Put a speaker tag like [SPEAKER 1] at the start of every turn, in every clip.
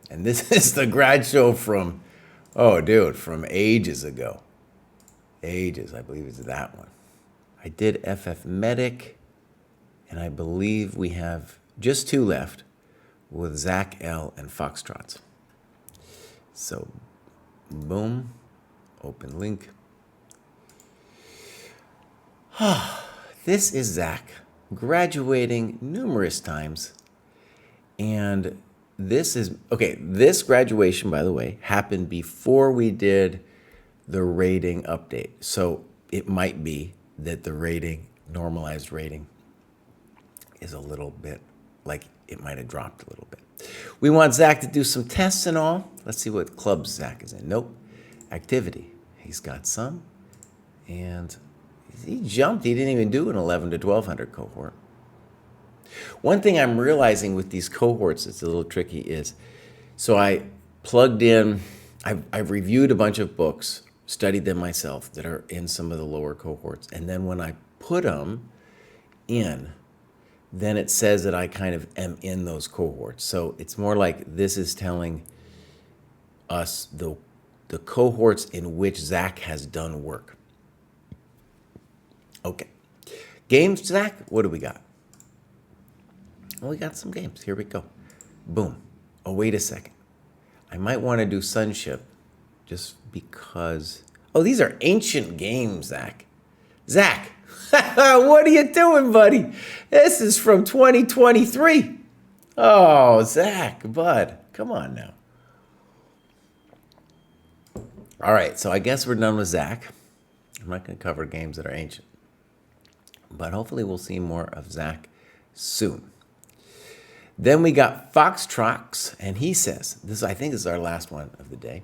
[SPEAKER 1] And this is the grad show from, oh, dude, from ages ago. Ages, I believe it's that one. I did FF Medic, and I believe we have just 2 left with Zach L. and Foxtrots. So, boom, open link. This is Zach, graduating numerous times. And this is, okay, this graduation, by the way, happened before we did the rating update. So it might be that the rating, normalized rating, is a little bit, like it might have dropped a little bit. We want Zach to do some tests and all. Let's see what clubs Zach is in. Nope. Activity. He's got some. And he jumped. He didn't even do an 11 to 1200 cohort. One thing I'm realizing with these cohorts that's a little tricky is, so I plugged in, I've reviewed a bunch of books, studied them myself that are in some of the lower cohorts. And then when I put them in, then it says that I kind of am in those cohorts. So it's more like this is telling us the cohorts in which Zach has done work. Okay. Games, Zach, what do we got? Well, we got some games. Here we go. Boom. Oh, wait a second. I might want to do Sunship just because. Oh, these are ancient games, Zach. Zach, what are you doing, buddy? This is from 2023. Oh, Zach, bud, come on now. All right, so I guess we're done with Zach. I'm not going to cover games that are ancient, but hopefully we'll see more of Zach soon. Then we got Foxtrots, and he says, this I think is our last one of the day.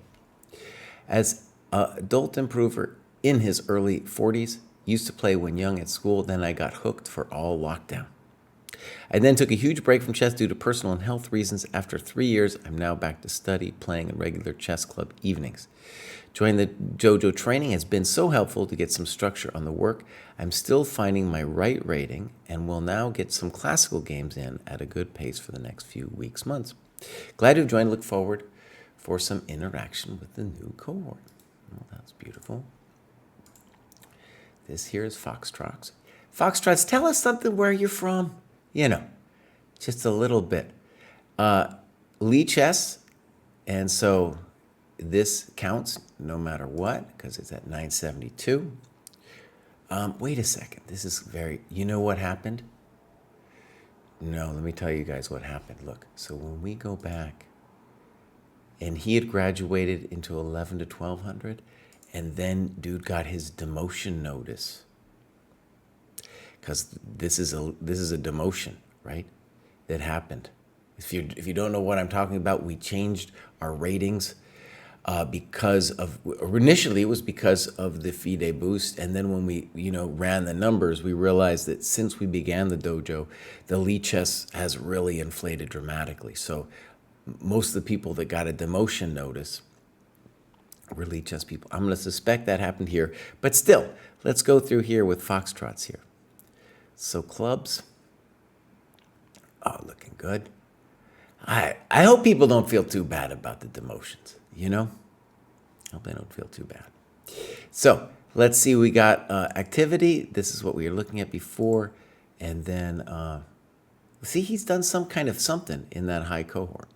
[SPEAKER 1] As an adult improver in his early 40s, used to play when young at school, then I got hooked for all lockdown. I then took a huge break from chess due to personal and health reasons. After 3 years, I'm now back to study, playing in regular chess club evenings. Joining the Dojo training has been so helpful to get some structure on the work. I'm still finding my right rating and will now get some classical games in at a good pace for the next few weeks, months. Glad to have joined. Look forward for some interaction with the new cohort. Oh, that's beautiful. This here is Foxtrots. Foxtrots, tell us something where you're from. You know, just a little bit. Lee Chess, and so this counts no matter what, because it's at 972. Wait a second. This is very, you know what happened? No, let me tell you guys what happened. Look, so when we go back, and he had graduated into 11 to 1200, and then dude got his demotion notice. Because this is a demotion, right? That happened. If you don't know what I'm talking about, we changed our ratings because of, initially it was because of the FIDE boost, and then when we ran the numbers, we realized that since we began the dojo, the Lee Chess has really inflated dramatically. So most of the people that got a demotion notice were Lee Chess people. I'm going to suspect that happened here, but still, let's go through here with Foxtrots here. So clubs, oh, looking good. I hope people don't feel too bad about the demotions, you know? I hope they don't feel too bad. So let's see, we got activity. This is what we were looking at before. And then, see, he's done some kind of something in that high cohort.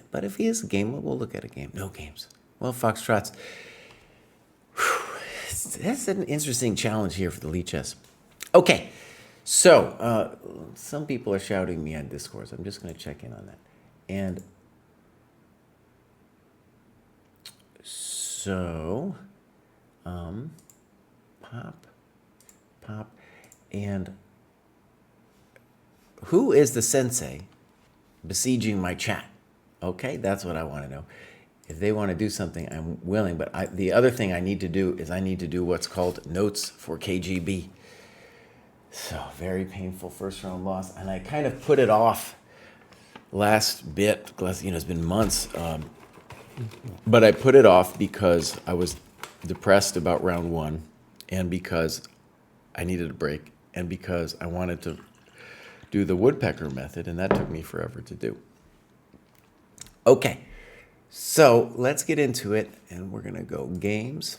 [SPEAKER 1] But if he is a game, we'll look at a game. No games. Well, Foxtrots, that's an interesting challenge here for the Lee Chess. Okay, so some people are shouting me on Discord, so I'm just going to check in on that. And so, pop, and who is the sensei besieging my chat? Okay, that's what I want to know. If they want to do something, I'm willing, but the other thing I need to do is I need to do what's called notes for KGB. So, very painful first round loss. And I kind of put it off last bit, because, it's been months. But I put it off because I was depressed about round one, and because I needed a break, and because I wanted to do the woodpecker method, and that took me forever to do. Okay, so let's get into it, and we're gonna go games,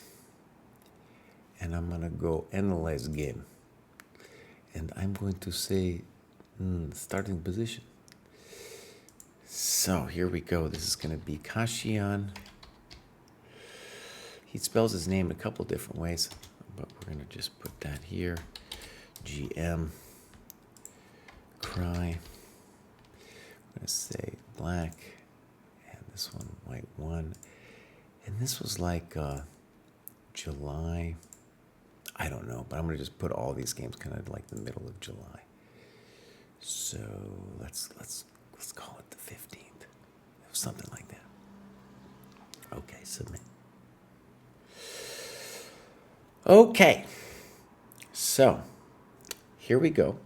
[SPEAKER 1] and I'm gonna go analyze game, and I'm going to say starting position. So here we go. This is gonna be Kashian. He spells his name a couple different ways, but we're gonna just put that here. GM Kraai. I'm gonna say black, and this one white 1, and this was like July. I don't know, but I'm gonna just put all these games kind of like the middle of July. So let's call it the 15th, something like that. Okay, submit. Okay, so here we go.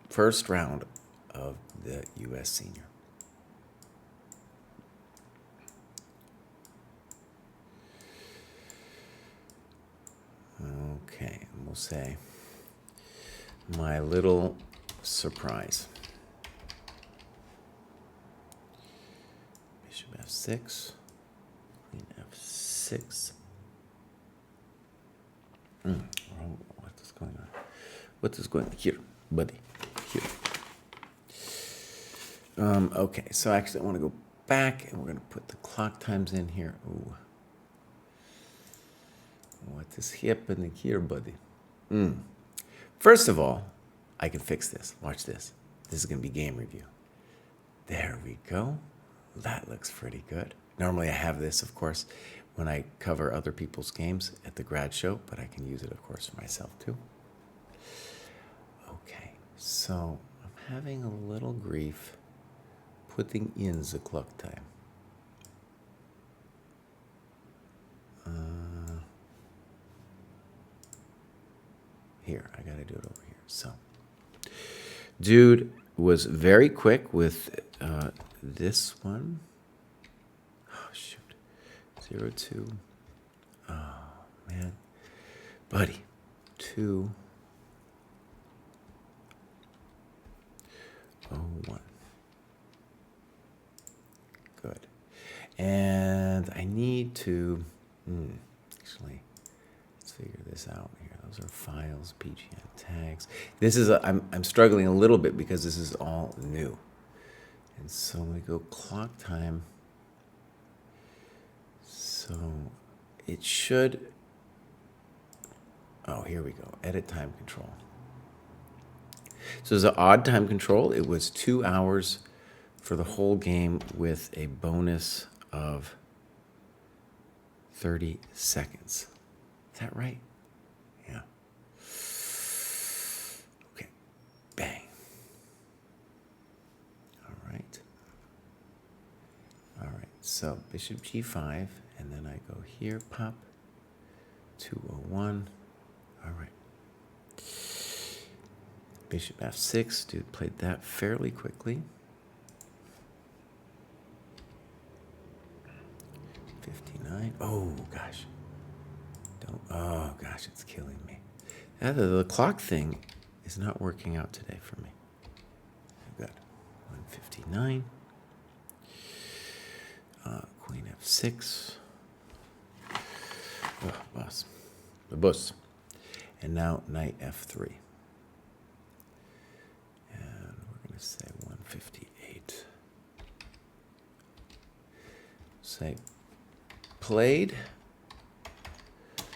[SPEAKER 1] First round of the U.S. Senior. Okay, and we'll say my little surprise. Bishop F6, Queen F6. What is going on? What is going on? Here, buddy. Here. Okay, so actually I want to go back, and we're going to put the clock times in here. Ooh. What is happening here, buddy? First of all, I can fix this. Watch this. This is going to be game review. There we go. That looks pretty good. Normally I have this, of course, when I cover other people's games at the grad show, but I can use it, of course, for myself too. Okay, so I'm having a little grief putting in the clock time. Here, I gotta do it over here. So, dude was very quick with this one. Oh, shoot. 0-2. Oh, man. Buddy. 2. 0-1. Good. And I need to, actually, let's figure this out here. Those are files, PGN tags. This is, I'm struggling a little bit because this is all new. And so we go clock time. So it should, oh, here we go, edit time control. So there's an odd time control. It was 2 hours for the whole game with a bonus of 30 seconds. Is that right? Yeah. Okay. Bang. All right. All right. So bishop g5, and then I go here, pop. 201. All right. Bishop f6. Dude played that fairly quickly. 59. Oh, gosh. Oh, gosh, it's killing me. The clock thing is not working out today for me. Good. 159. Queen f6. Oh, boss. The boss. And now knight f3. And we're going to say 158. Say played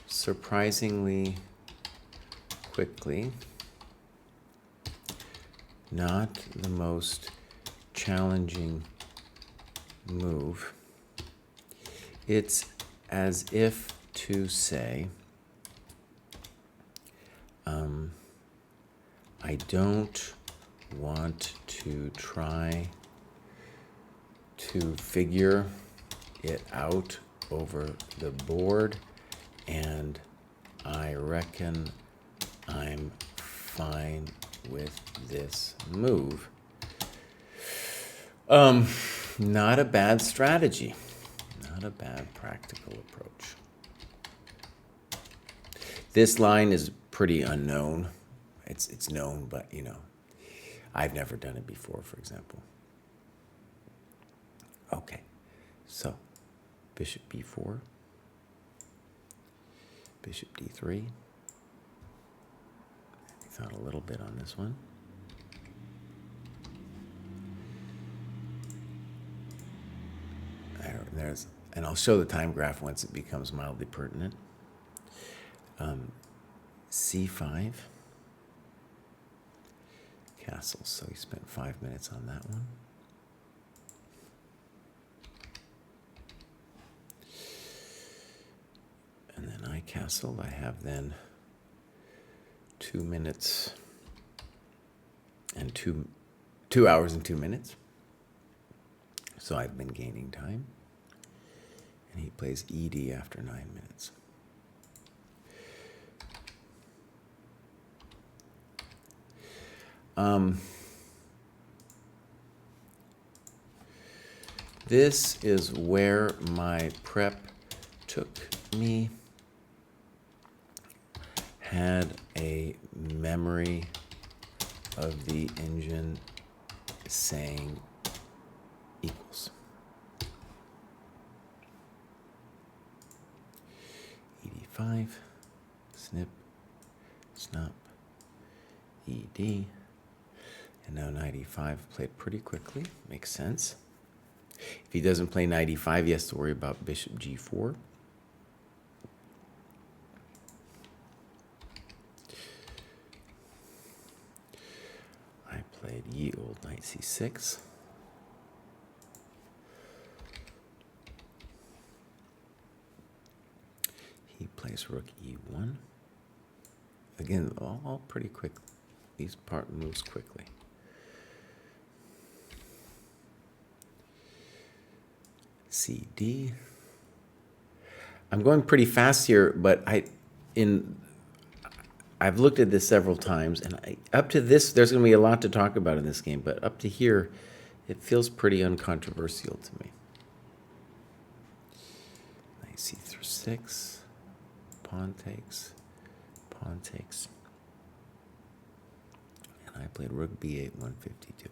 [SPEAKER 1] surprisingly quickly. Not the most challenging move. It's as if to say, I don't want to try to figure it out over the board, and I reckon I'm fine with this move. Not a bad strategy. Not a bad practical approach. This line is pretty unknown. It's known, but you know, I've never done it before, for example. Okay. So, bishop b4, bishop d3. I thought a little bit on this one. There's, and I'll show the time graph once it becomes mildly pertinent. c5, castle. So he spent 5 minutes on that one. And then I castle. I have then 2 minutes and 2 hours and 2 minutes. So I've been gaining time. And he plays ED after 9 minutes. This is where my prep took me. Had a memory of the engine saying equals. ED5, snip, snap, ED. And now knight e5 played pretty quickly. Makes sense. If he doesn't play knight e5, he has to worry about bishop g4. I played ye old knight c6. He plays rook e1. Again, all pretty quick. These part moves quickly. CD. I'm going pretty fast here, but I've looked at this several times, and up to this, there's going to be a lot to talk about in this game, but up to here, it feels pretty uncontroversial to me. Knight c6, pawn takes, and I played rook b8, 152.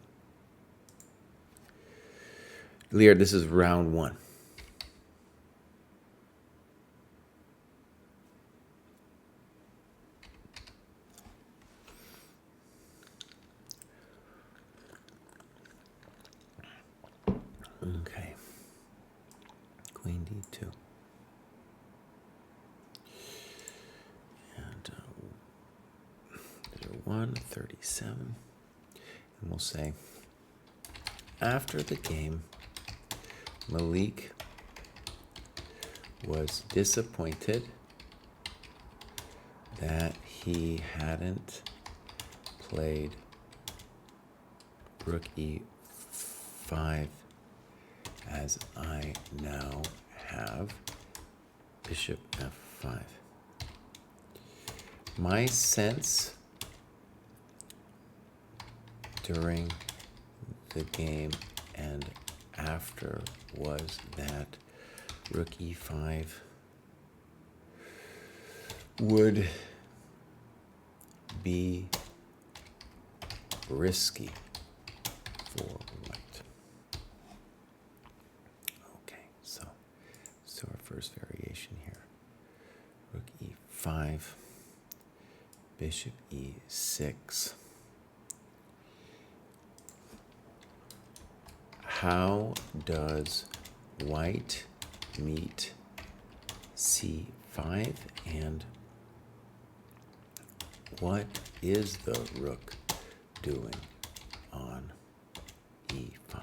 [SPEAKER 1] Lear, this is round 1. Okay. Queen d2. And 137. And we'll say, after the game, Malik was disappointed that he hadn't played rook e5 as I now have bishop f5. My sense during the game and after was that rook e5 would be risky for white. Okay, so our first variation here. Rook e5, bishop e6. How does white meet c5, and what is the rook doing on e5?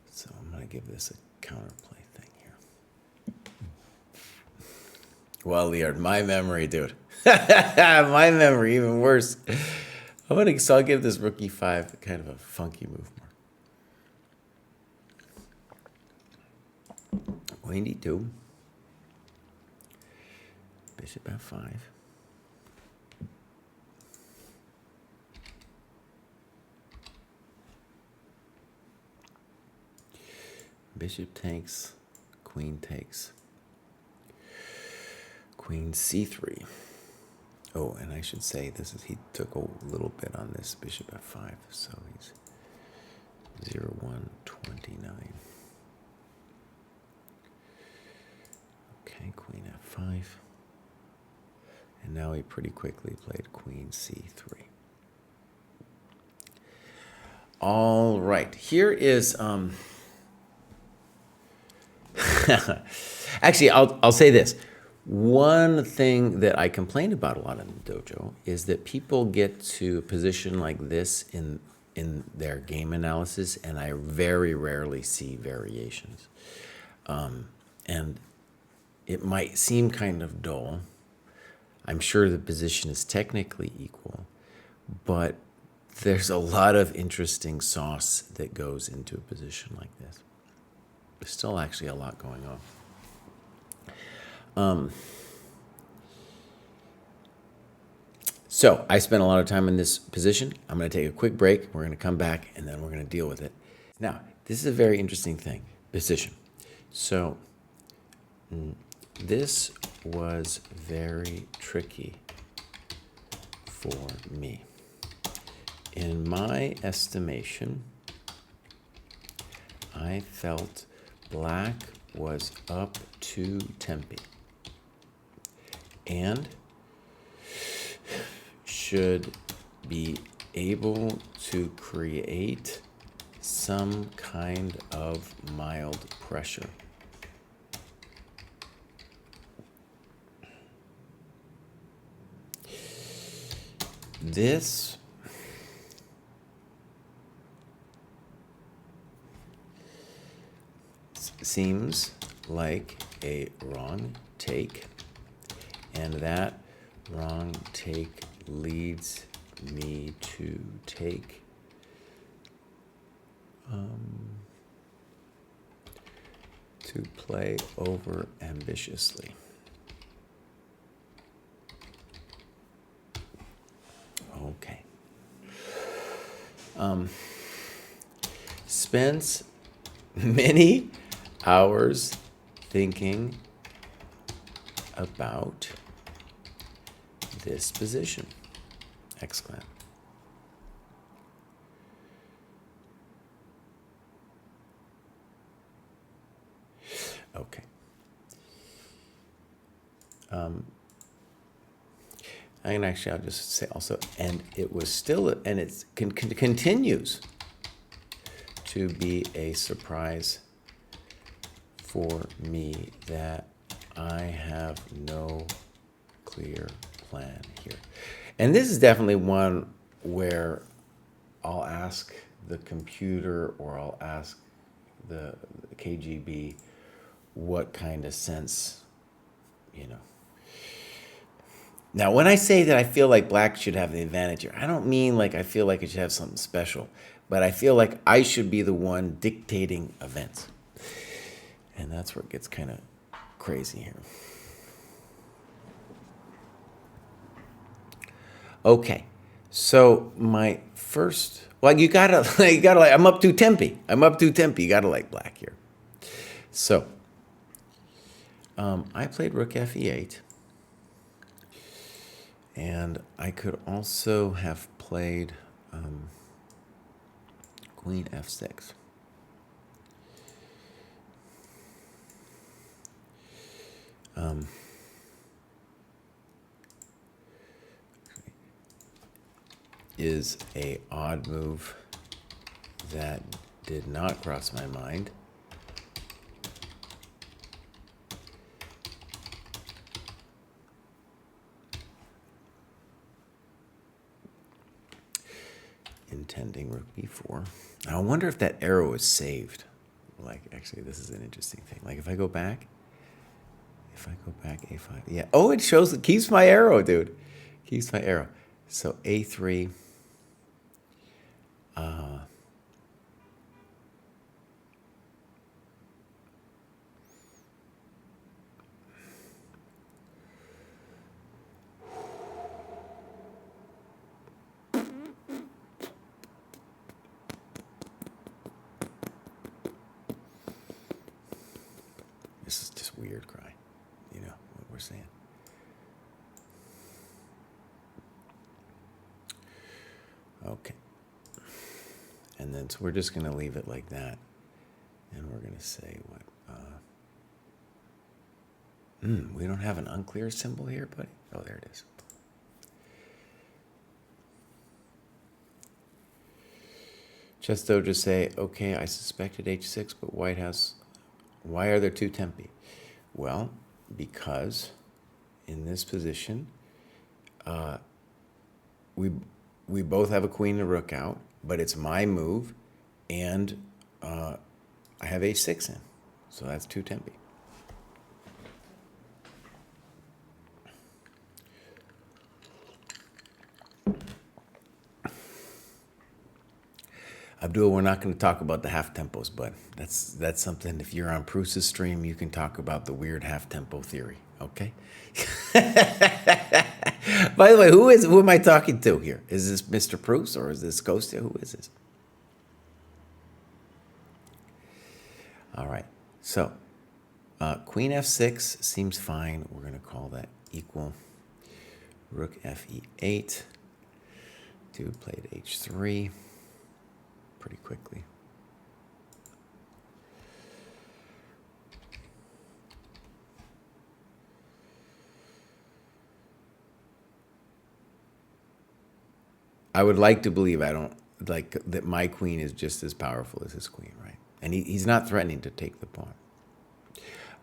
[SPEAKER 1] So I'm going to give this a counterplay thing here. Well, Leard, my memory, dude. My memory, even worse. So I'll give this rook e5 kind of a funky move more. Queen d2. Bishop f5. Bishop takes, queen takes. Queen c3. Oh, and I should say he took a little bit on this bishop f5, so he's 0-1, 29. Okay, queen f5. And now he pretty quickly played queen c3. All right, here is actually, I'll say this. One thing that I complain about a lot in the dojo is that people get to a position like this in their game analysis, and I very rarely see variations. And it might seem kind of dull. I'm sure the position is technically equal, but there's a lot of interesting sauce that goes into a position like this. There's still actually a lot going on. So I spent a lot of time in this position. I'm going to take a quick break. We're going to come back, and then we're going to deal with it. Now, this is a very interesting thing, position. So this was very tricky for me. In my estimation, I felt black was up to tempi and should be able to create some kind of mild pressure. This seems like a wrong take, and that wrong take leads me to take to play over ambitiously. Okay. Spends many hours thinking about this position. Exclam. Okay. And actually, I'll just say also, and it was still, and it continues to be a surprise for me that I have no clear plan here. And this is definitely one where I'll ask the computer or I'll ask the KGB what kind of sense, you know. Now, when I say that I feel like black should have the advantage here, I don't mean like I feel like it should have something special, but I feel like I should be the one dictating events. And that's where it gets kind of crazy here. Okay, so my first, well, you gotta like, I'm up to tempi. You gotta like black here. So, I played rook f8. And I could also have played queen f6. Is a odd move that did not cross my mind. Intending rook b4. Now I wonder if that arrow is saved. Like, actually, this is an interesting thing. Like, if I go back a5. Yeah. Oh, it shows, it keeps my arrow, dude. Keeps my arrow. So a3. This is just weird, Kraai. You know what we're saying. Okay. And then, so we're just going to leave it like that. And we're going to say what? We don't have an unclear symbol here, buddy. Oh, there it is. ChessDojo say, okay, I suspected h6, but White has, why are there two tempi? Well, because in this position, we both have a queen and a rook out, but it's my move, and I have h6 in, so that's two tempi. Abdul, we're not going to talk about the half tempos, but that's something. If you're on Pruess's stream, you can talk about the weird half tempo theory. Okay. By the way, who am I talking to here? Is this Mr. Pruess or is this Kostya? Who is this? All right. So Queen f6 seems fine. We're going to call that equal. Rook fe8. Dude played h3 pretty quickly. I would like to believe I don't like that my queen is just as powerful as his queen, right? And he's not threatening to take the pawn.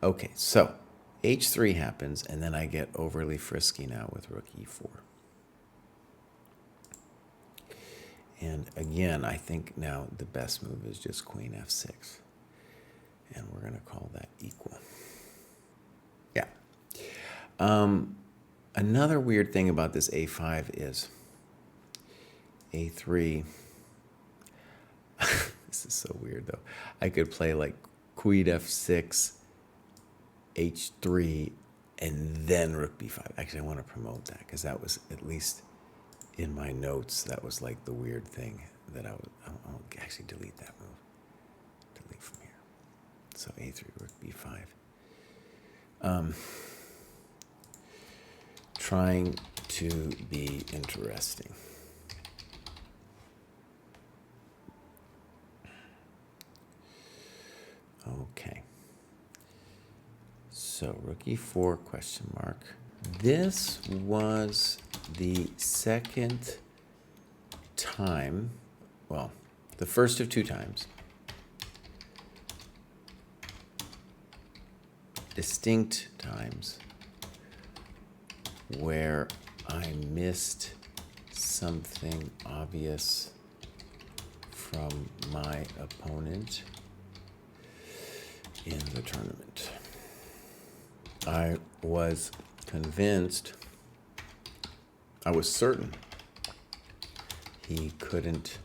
[SPEAKER 1] Okay, so h3 happens, and then I get overly frisky now with rook e4. And again, I think now the best move is just queen f6. And we're going to call that equal. Yeah. Another weird thing about this a5 is a3. This is so weird, though. I could play like queen f6, h3, and then rook b5. Actually, I want to promote that because that was, at least in my notes, that was like the weird thing that I'll actually delete that move. Delete from here. So a3, rook b5. Trying to be interesting. Okay. So rook e4 question mark. This was the second time, well, the first of two times, distinct times, where I missed something obvious from my opponent in the tournament. I was convinced, I was certain he couldn't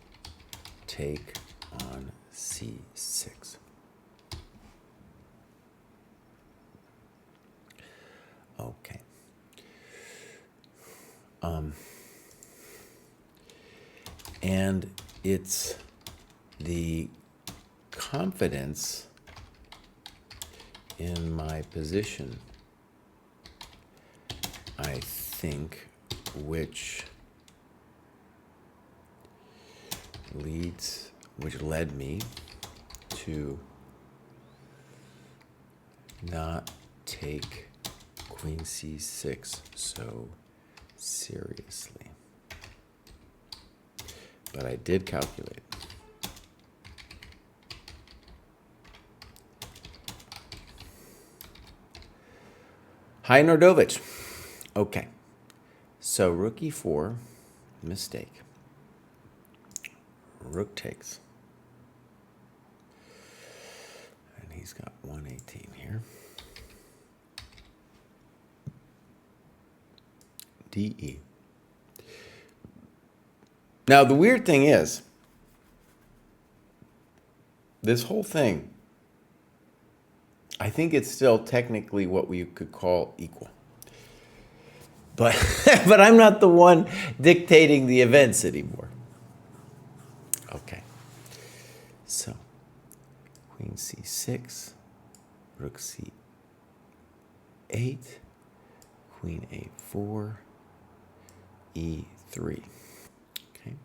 [SPEAKER 1] take on c6. Okay. And it's the confidence in my position, I think, which led me to not take queen c6 so seriously. But I did calculate. Hi, Nordovich. Okay. So rook e4, mistake. Rook takes. And he's got 118 here. DE. Now, the weird thing is, this whole thing, I think it's still technically what we could call equal. But, but I'm not the one dictating the events anymore. Okay. So, queen c6, rook c8, queen a4, e3. Okay.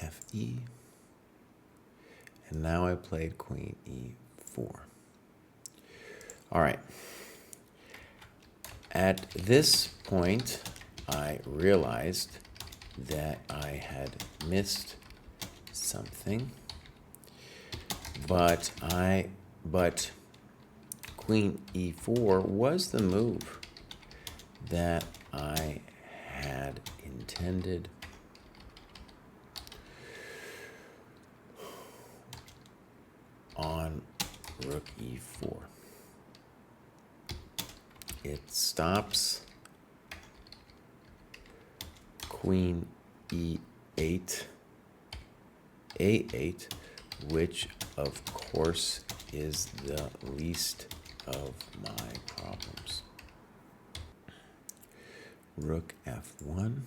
[SPEAKER 1] fe. And now I played queen e4. All right. At this point, I realized that I had missed something, but Queen E4 was the move that I had intended. On Rook E4. It stops Queen E8, A8, which of course is the least of my problems. Rook F1.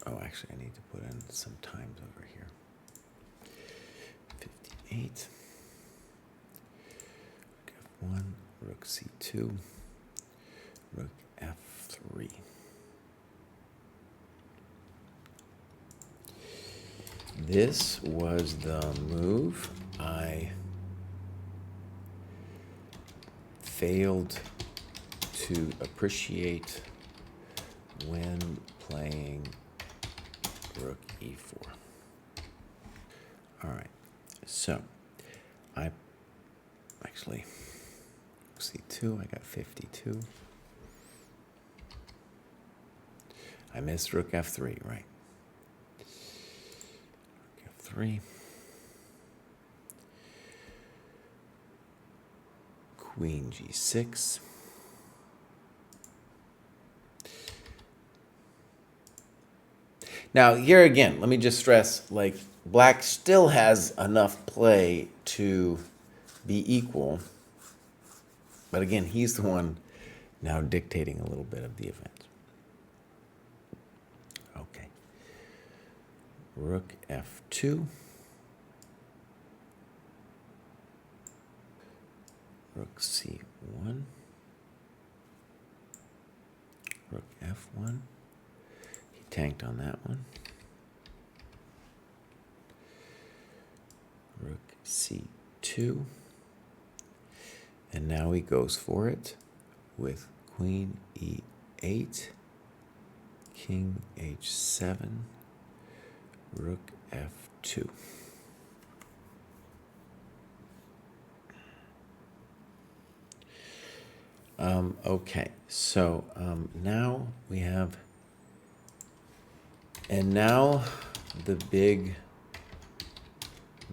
[SPEAKER 1] Oh, actually, I need to put in some times over here. 58. Rook F1, Rook C2, Rook F3. This was the move I failed to appreciate when playing Rook E4. All right, so I actually C2, I got 52. I missed Rook F3, right? Rook F3. Queen G6. Now, here again, let me just stress, like, black still has enough play to be equal. But again, he's the one now dictating a little bit of the event. Okay. Rook F2. Rook C1. Rook F1. He tanked on that one. Rook C2. And now he goes for it with Queen E8, King H7, Rook F2. Okay, so now we have, and now the big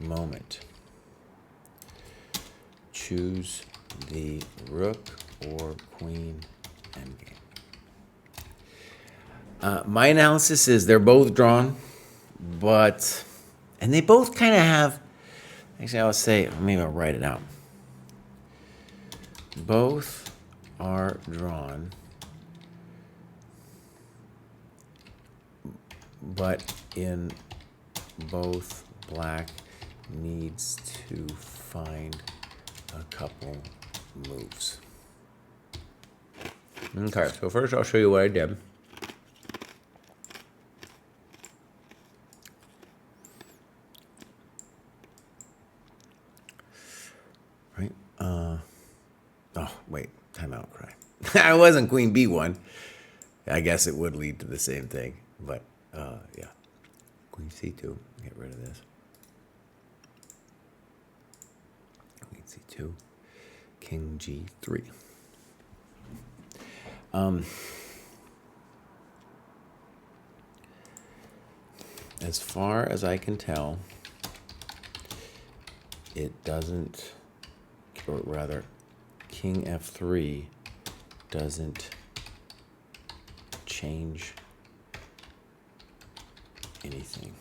[SPEAKER 1] moment. Choose the rook or queen endgame. My analysis is they're both drawn, but, and they both kind of have, actually I'll say, maybe I'll write it out. Both are drawn, but in both black needs to find a couple moves. Okay, so first I'll show you what I did. Right? Oh, wait, timeout cry. I wasn't Queen B1. I guess it would lead to the same thing, but yeah. Queen C2, get rid of this. Queen C2, King G3. As far as I can tell, it doesn't, or rather, King F3 doesn't change anything.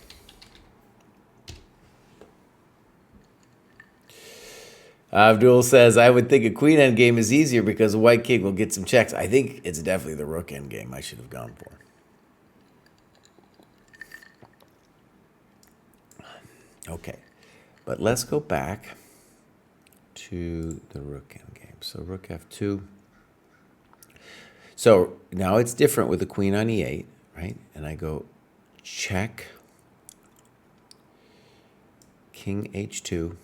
[SPEAKER 1] Abdul says, I would think a queen endgame is easier because a white king will get some checks. I think it's definitely the rook endgame I should have gone for. Okay, but let's go back to the rook endgame. So rook F2. So now it's different with the queen on E8, right? And I go check, King H2,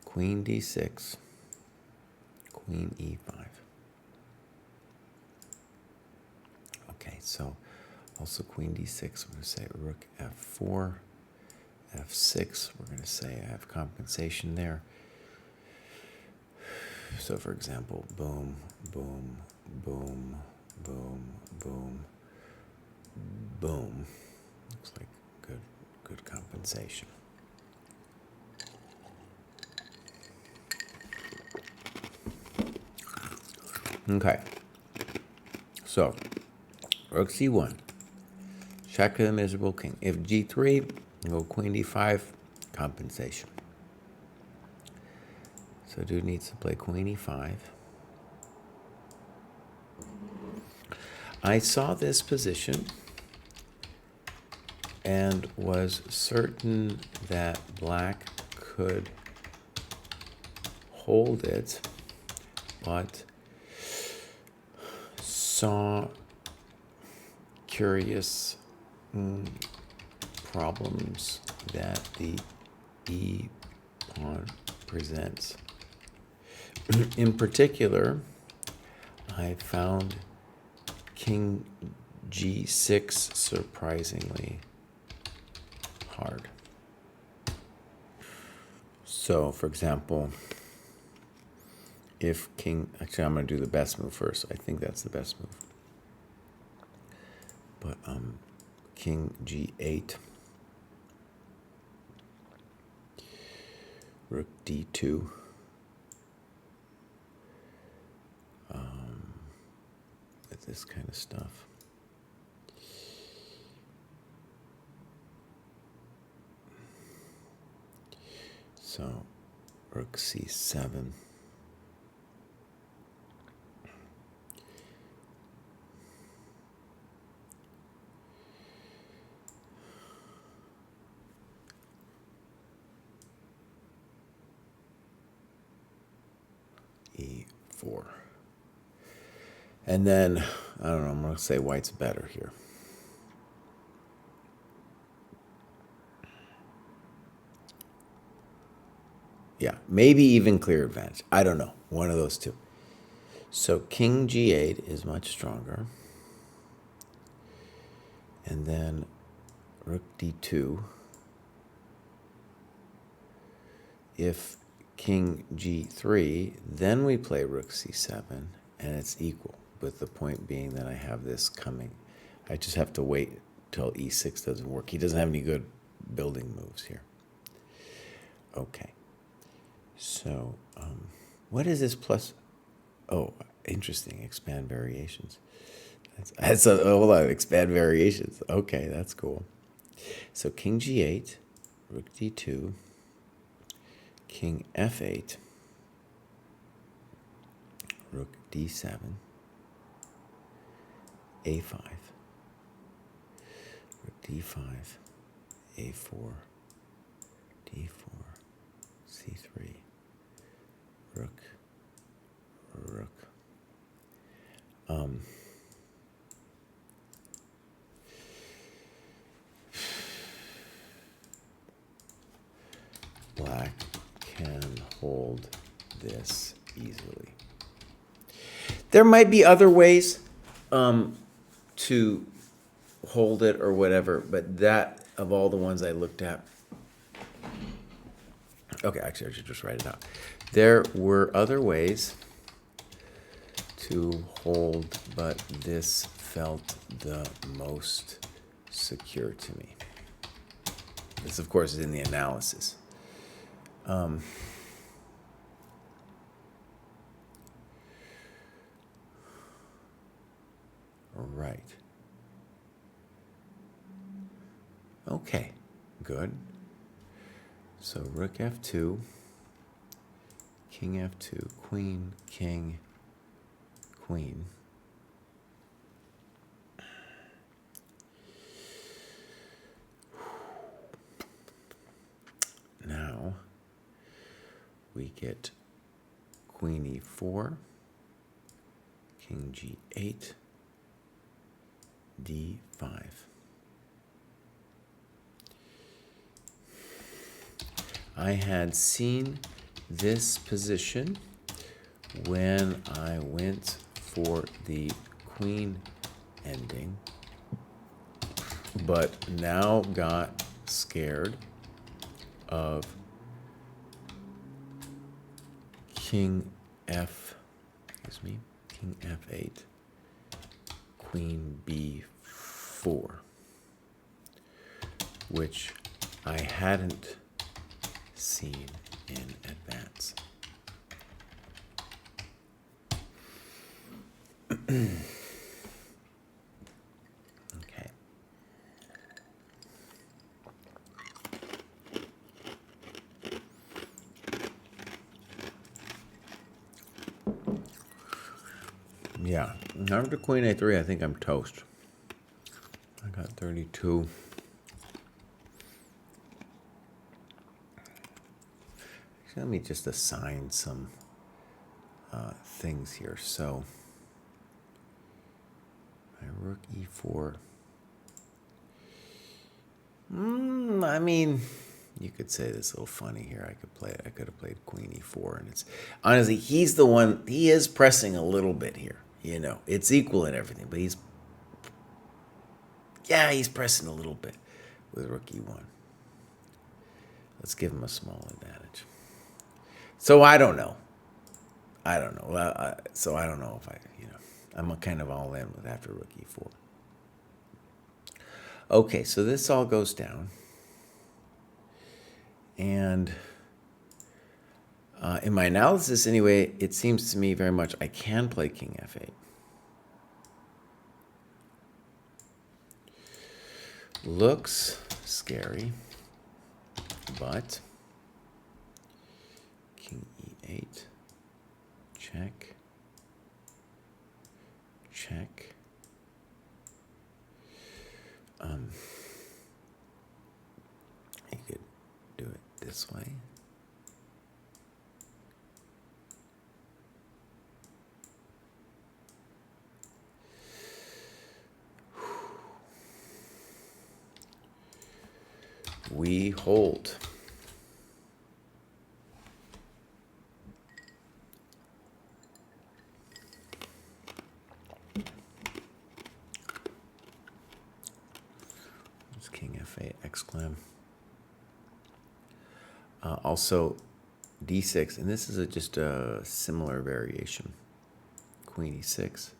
[SPEAKER 1] Queen queen d6, queen e5. Okay, so also queen d6, we're going to say rook f4, f6, we're going to say I have compensation there. So for example, boom, boom, boom, boom, boom, boom. Looks like good compensation. Okay. So, rook c1. Check the miserable king. If g3, go queen d5, compensation. So dude needs to play queen e5. I saw this position and was certain that black could hold it, but saw curious problems that the e pawn presents. In particular, I found king g6 surprisingly hard. So, for example, if actually I'm going to do the best move first. I think that's the best move. But king g8, rook d2, with this kind of stuff. So rook c7. e4. And then, I don't know, I'm going to say white's better here. Yeah, maybe even clear advantage. I don't know. One of those two. So king g8 is much stronger. And then rook d2. If king g3, then we play rook c7, and it's equal, with the point being that I have this coming. I just have to wait till e6 doesn't work. He doesn't have any good building moves here. Okay. So, what is this plus? Oh, interesting. Expand variations. That's a hold on. Expand variations. Okay, that's cool. So king g8, rook d2, king f8, rook d7, a5, rook d5, a4, d4, c3, rook, rook. Black can hold this easily. There might be other ways to hold it or whatever, but that, of all the ones I looked at, okay, actually I should just write it out. There were other ways to hold, but this felt the most secure to me. This, of course, is in the analysis. Right. Okay, good. So rook f2, king f2, queen, king, queen. Now we get queen e4, king g8, d5. I had seen this position when I went for the queen ending, but now got scared of king f8, queen b4, which I hadn't seen in advance. Okay. Yeah, after queen a3, I think I'm toast. I got 32. Let me just assign some things here. So my rook e4. I mean, you could say this a little funny here. I could have played queen e4, and it's honestly he's the one. He is pressing a little bit here. You know, it's equal and everything, but he's pressing a little bit with rook e1. Let's give him a small advantage. So I don't know. So I don't know if I'm kind of all in with after rook e4. Okay, so this all goes down. And in my analysis anyway, it seems to me very much I can play king f8. Looks scary, but king e8, check, check. You could do it this way. We hold. It's king f8, exclam. Also, d6, and this is just a similar variation. Queen e6.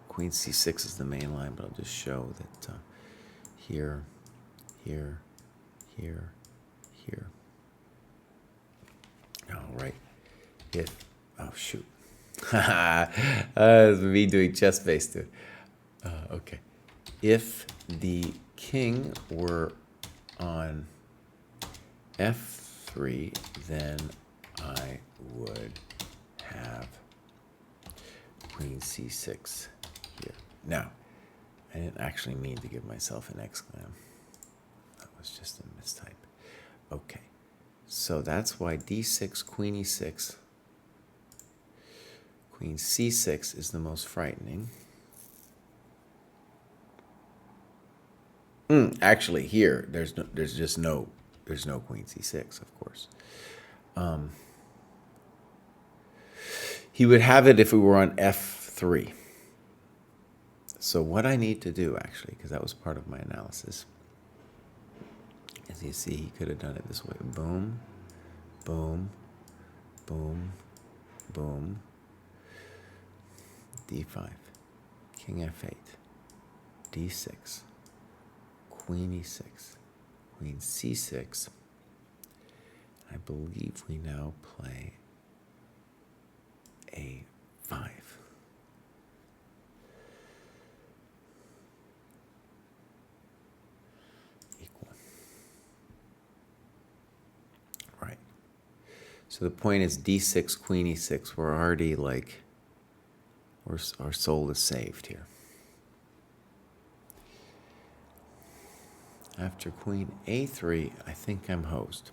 [SPEAKER 1] Queen c6 is the main line, but I'll just show that here, here, here, here. All right. Oh, shoot. It's me doing chess face, dude. Okay. If the king were on f3, then I would have queen c6 here. Now, I didn't actually mean to give myself an exclam. That was just a mistype. Okay. So that's why d6, queen e6, queen c6 is the most frightening. Actually, here there's no queen c6, of course. He would have it if we were on f3. So what I need to do, actually, because that was part of my analysis, as you see, he could have done it this way: boom, boom, boom, boom, d5, king f8, d6, queen e6, queen c6. I believe we now play a5. Equal. Right. So the point is d6, queen e6. We're already like, our soul is saved here. After queen a3, I think I'm hosed.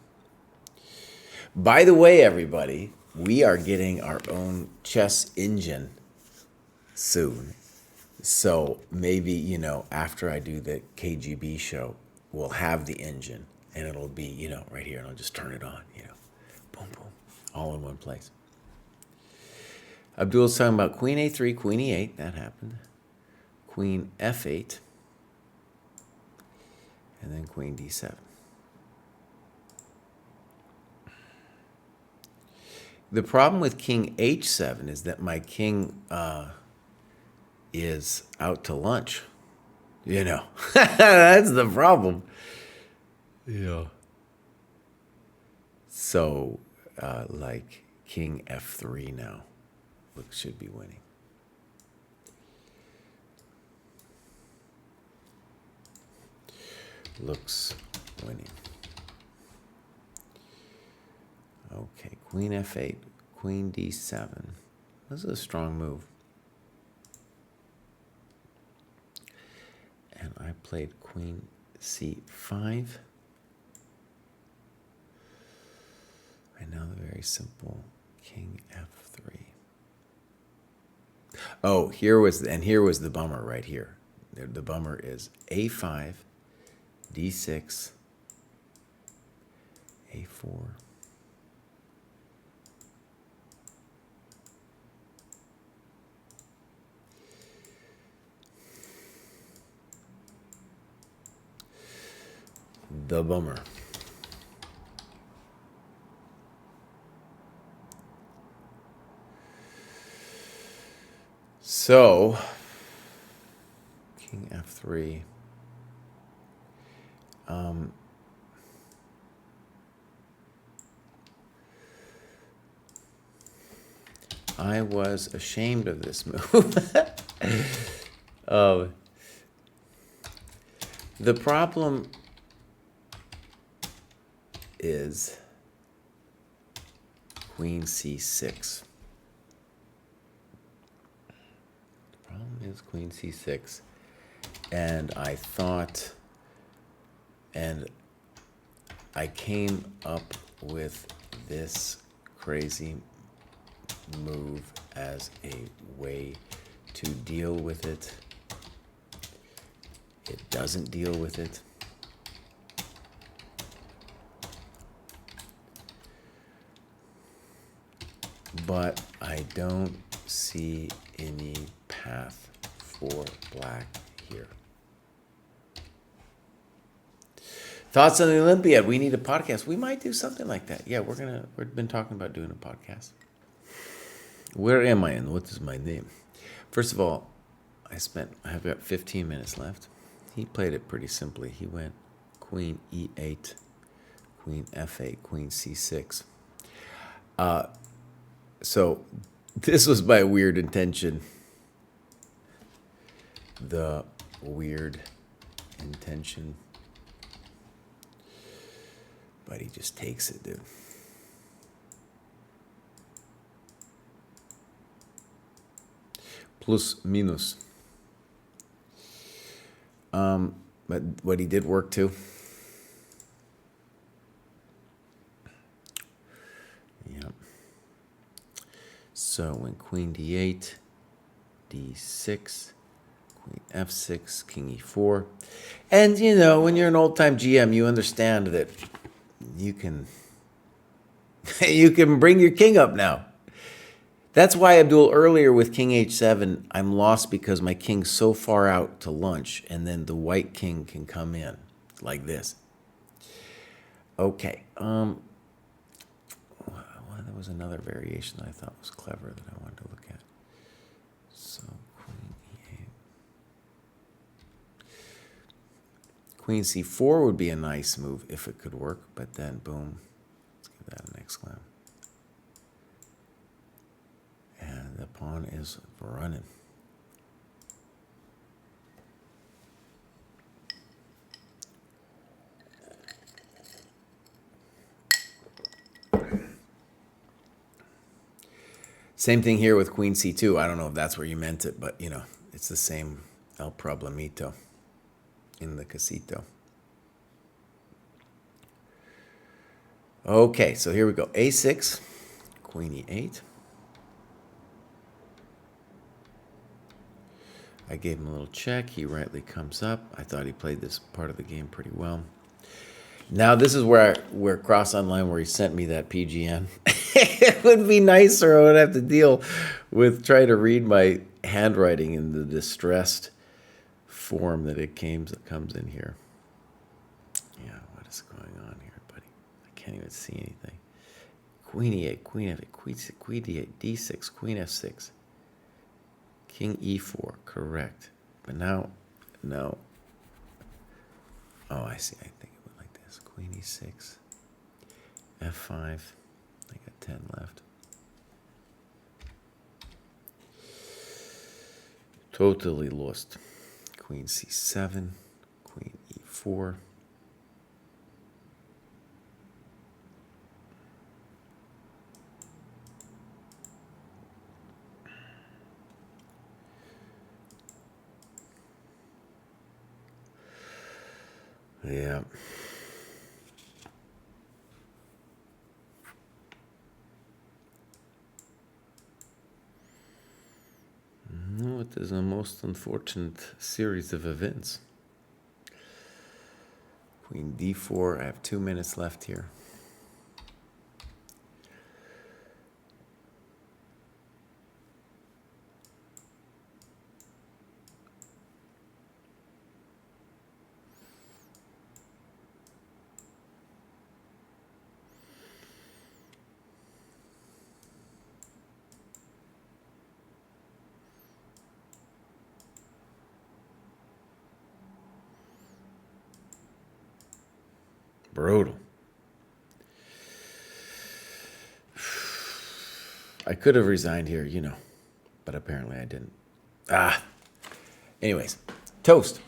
[SPEAKER 1] By the way, everybody, we are getting our own chess engine soon. So maybe, after I do the KGB show, will have the engine, and it'll be, you know, right here, and I'll just turn it on, you know, boom, boom, all in one place. Abdul's talking about queen a3, queen e8, that happened. Queen f8, and then queen d7. The problem with king h7 is that my king is out to lunch. You know, that's the problem. Yeah. So, like king f3 now, should be winning. Looks winning. Okay, queen f8, queen d7. This is a strong move. And I played queen c5. And now the very simple king f3. Oh, here was the bummer right here. The bummer is a5, d6, a4. The bummer. So, king f3. I was ashamed of this move. The problem is queen c6. The problem is queen c6. And I thought, and I came up with this crazy move as a way to deal with it. It doesn't deal with it. But I don't see any path for black here. Thoughts on the Olympiad? We need a podcast. We might do something like that. Yeah, we've been talking about doing a podcast. Where am I and what is my name? First of all, I've got 15 minutes left. He played it pretty simply. He went queen e8, queen f8, queen c6. So this was my weird intention. The weird intention. But he just takes it, dude. Plus, minus. But what he did work too. Yep. So when queen d8, d6, queen f6, king e4. And, you know, when you're an old-time GM, you understand that you can bring your king up now. That's why, Abdul, earlier with king h7, I'm lost because my king's so far out to lunch, and then the white king can come in like this. Okay. Well, there was another variation that I thought was clever that I wanted to look at. So queen e8. Queen c4 would be a nice move if it could work, but then boom. Let's give that an exclam. And the pawn is running. Same thing here with queen c2. I don't know if that's where you meant it, but, you know, it's the same el problemito in the casito. Okay, so here we go. a6, queen e8. I gave him a little check. He rightly comes up. I thought he played this part of the game pretty well. Now this is where cross online, where he sent me that PGN. It would be nicer. I would have to deal with trying to read my handwriting in the distressed form that it comes in here. Yeah, what is going on here, buddy? I can't even see anything. Queen e8, queen f8, queen d8, d6, queen f6, king e4. Correct. But now, no. Oh, I see. I think it went like this. Queen e6, f5. I got 10 left. Totally lost. Queen c7, queen e4. Yeah. No, it is a most unfortunate series of events. Queen d4. I have 2 minutes left here. Brutal. I could have resigned here, but apparently I didn't. Anyways, toast.